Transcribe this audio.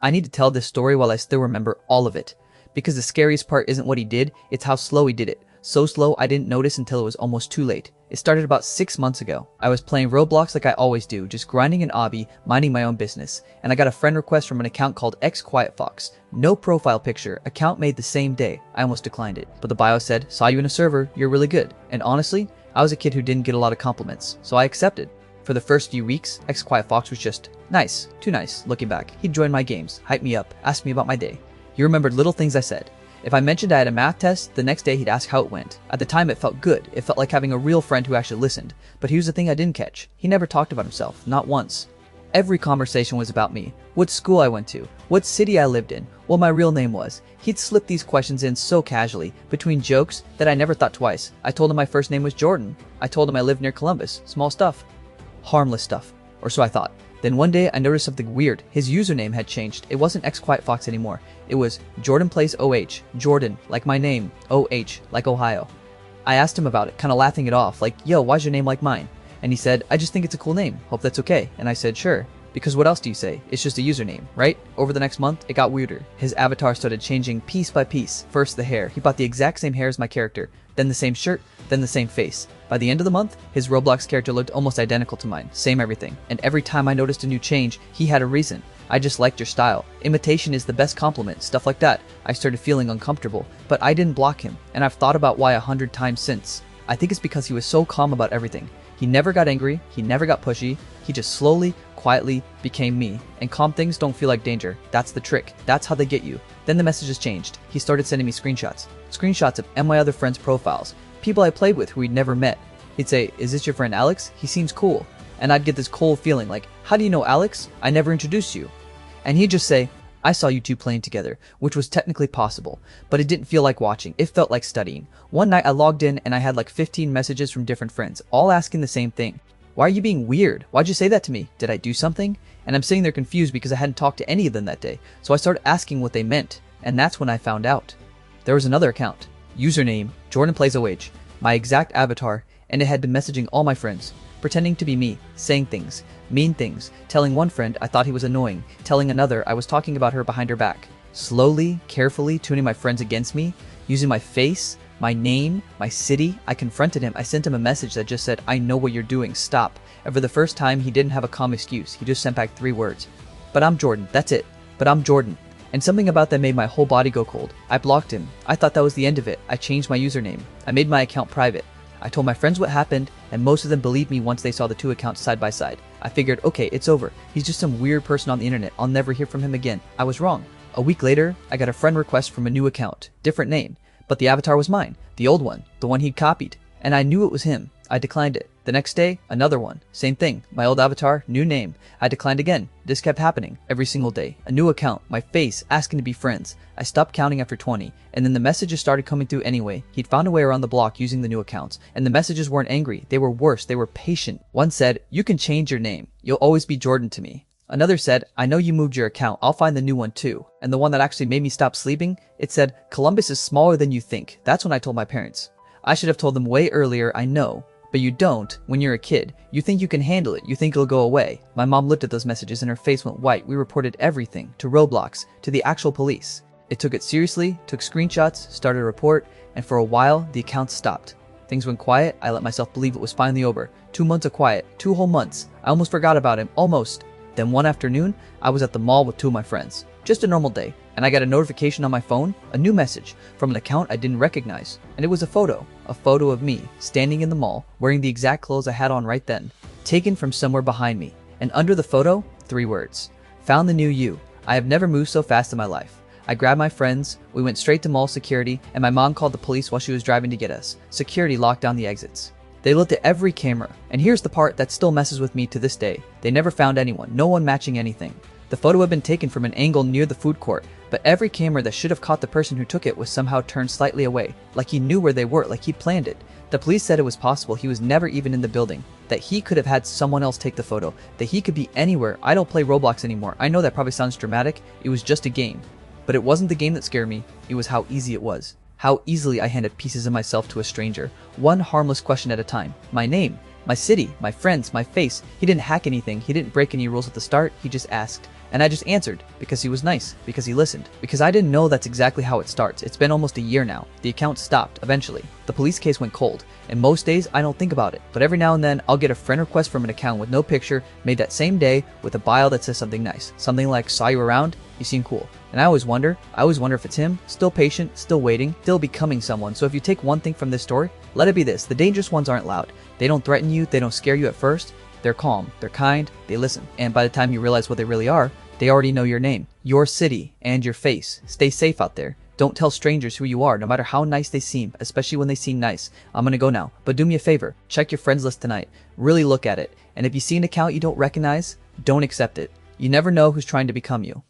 I need to tell this story while I still remember all of it. Because the scariest part isn't what he did, it's how slow he did it. So slow I didn't notice until it was almost too late. It started about 6 months ago. I was playing Roblox like I always do, just grinding an obby, minding my own business. And I got a friend request from an account called XQuietFox. No profile picture, account made the same day. I almost declined it. But the bio said, saw you in a server, you're really good. And honestly, I was a kid who didn't get a lot of compliments, so I accepted. For the first few weeks, XQuietFox was just nice, too nice. Looking back, he'd join my games, hype me up, ask me about my day. He remembered little things I said. If I mentioned I had a math test, the next day he'd ask how it went. At the time it felt good, it felt like having a real friend who actually listened. But here's the thing I didn't catch. He never talked about himself, not once. Every conversation was about me, what school I went to, what city I lived in, what my real name was. He'd slip these questions in so casually, between jokes, that I never thought twice. I told him my first name was Jordan. I told him I lived near Columbus. Small stuff. Harmless stuff. Or so I thought. Then one day I noticed something weird. His username had changed. It wasn't XQuietFox anymore. It was Jordan Plays OH. Jordan, like my name. OH, like Ohio. I asked him about it, kinda laughing it off, like, yo, why's your name like mine? And he said, I just think it's a cool name. Hope that's okay. And I said, sure. Because what else do you say? It's just a username, right? Over the next month, it got weirder. His avatar started changing piece by piece. First the hair. He bought the exact same hair as my character. Then the same shirt. Then the same face. By the end of the month, his Roblox character looked almost identical to mine. Same everything. And every time I noticed a new change, he had a reason. I just liked your style. Imitation is the best compliment. Stuff like that. I started feeling uncomfortable. But I didn't block him. And I've thought about why 100 times since. I think it's because he was so calm about everything. He never got angry. He never got pushy. He just slowly, quietly became me. And calm things don't feel like danger. That's the trick. That's how they get you. Then the messages changed. He started sending me screenshots. Screenshots of my other friends' profiles. People I played with who we'd never met. He'd say, is this your friend Alex? He seems cool. And I'd get this cold feeling like, how do you know Alex? I never introduced you. And he'd just say, I saw you two playing together, which was technically possible, but it didn't feel like watching. It felt like studying. One night I logged in and I had like 15 messages from different friends, all asking the same thing. Why are you being weird? Why'd you say that to me? Did I do something? And I'm sitting there confused because I hadn't talked to any of them that day. So I started asking what they meant. And that's when I found out. There was another account. Username, Jordan Plays OH. My exact avatar. And it had been messaging all my friends, pretending to be me, saying things, mean things, telling one friend I thought he was annoying, telling another I was talking about her behind her back, slowly, carefully tuning my friends against me, using my face, my name, my city. I confronted him. I sent him a message that just said, I know what you're doing, stop. And for the first time, he didn't have a calm excuse. He just sent back 3 words. But I'm Jordan, that's it. But I'm Jordan. And something about that made my whole body go cold. I blocked him. I thought that was the end of it. I changed my username. I made my account private. I told my friends what happened, and most of them believed me once they saw the 2 accounts side by side. I figured, okay, it's over. He's just some weird person on the internet. I'll never hear from him again. I was wrong. A week later, I got a friend request from a new account. Different name. But the avatar was mine. The old one. The one he'd copied. And I knew it was him. I declined it. The next day, another one. Same thing. My old avatar, new name. I declined again. This kept happening. Every single day. A new account. My face, asking to be friends. I stopped counting after 20. And then the messages started coming through anyway. He'd found a way around the block using the new accounts. And the messages weren't angry. They were worse. They were patient. One said, you can change your name. You'll always be Jordan to me. Another said, I know you moved your account. I'll find the new one too. And the one that actually made me stop sleeping, it said, Columbus is smaller than you think. That's when I told my parents. I should have told them way earlier, I know. But you don't when you're a kid. You think you can handle it. You think it'll go away. My mom looked at those messages and her face went white. We reported everything to Roblox, to the actual police. It took it seriously, took screenshots, started a report, and for a while, the account stopped. Things went quiet. I let myself believe it was finally over. 2 months of quiet. 2 whole months. I almost forgot about him. Almost. Then one afternoon, I was at the mall with 2 of my friends. Just a normal day. And I got a notification on my phone, a new message, from an account I didn't recognize. And it was a photo of me, standing in the mall, wearing the exact clothes I had on right then, taken from somewhere behind me. And under the photo, 3 words. Found the new you. I have never moved so fast in my life. I grabbed my friends, we went straight to mall security, and my mom called the police while she was driving to get us. Security locked down the exits. They looked at every camera, and here's the part that still messes with me to this day. They never found anyone, no one matching anything. The photo had been taken from an angle near the food court, but every camera that should have caught the person who took it was somehow turned slightly away, like he knew where they were, like he'd planned it. The police said it was possible he was never even in the building, that he could have had someone else take the photo, that he could be anywhere. I don't play Roblox anymore. I know that probably sounds dramatic. It was just a game. But it wasn't the game that scared me, it was how easy it was. How easily I handed pieces of myself to a stranger, one harmless question at a time. My name, my city, my friends, my face. He didn't hack anything, he didn't break any rules at the start, he just asked. And I just answered because he was nice, because he listened, because I didn't know that's exactly how it starts. It's been almost a year now. The account stopped eventually. The police case went cold, and most days I don't think about it. But every now and then I'll get a friend request from an account with no picture made that same day with a bio that says something nice. Something like, saw you around, you seem cool. And I always wonder if it's him, still patient, still waiting, still becoming someone. So if you take one thing from this story, let it be this: the dangerous ones aren't loud. They don't threaten you, they don't scare you at first. They're calm, they're kind, they listen. And by the time you realize what they really are, they already know your name, your city, and your face. Stay safe out there. Don't tell strangers who you are, no matter how nice they seem, especially when they seem nice. I'm gonna go now, but do me a favor, check your friends list tonight. Really look at it. And if you see an account you don't recognize, don't accept it. You never know who's trying to become you.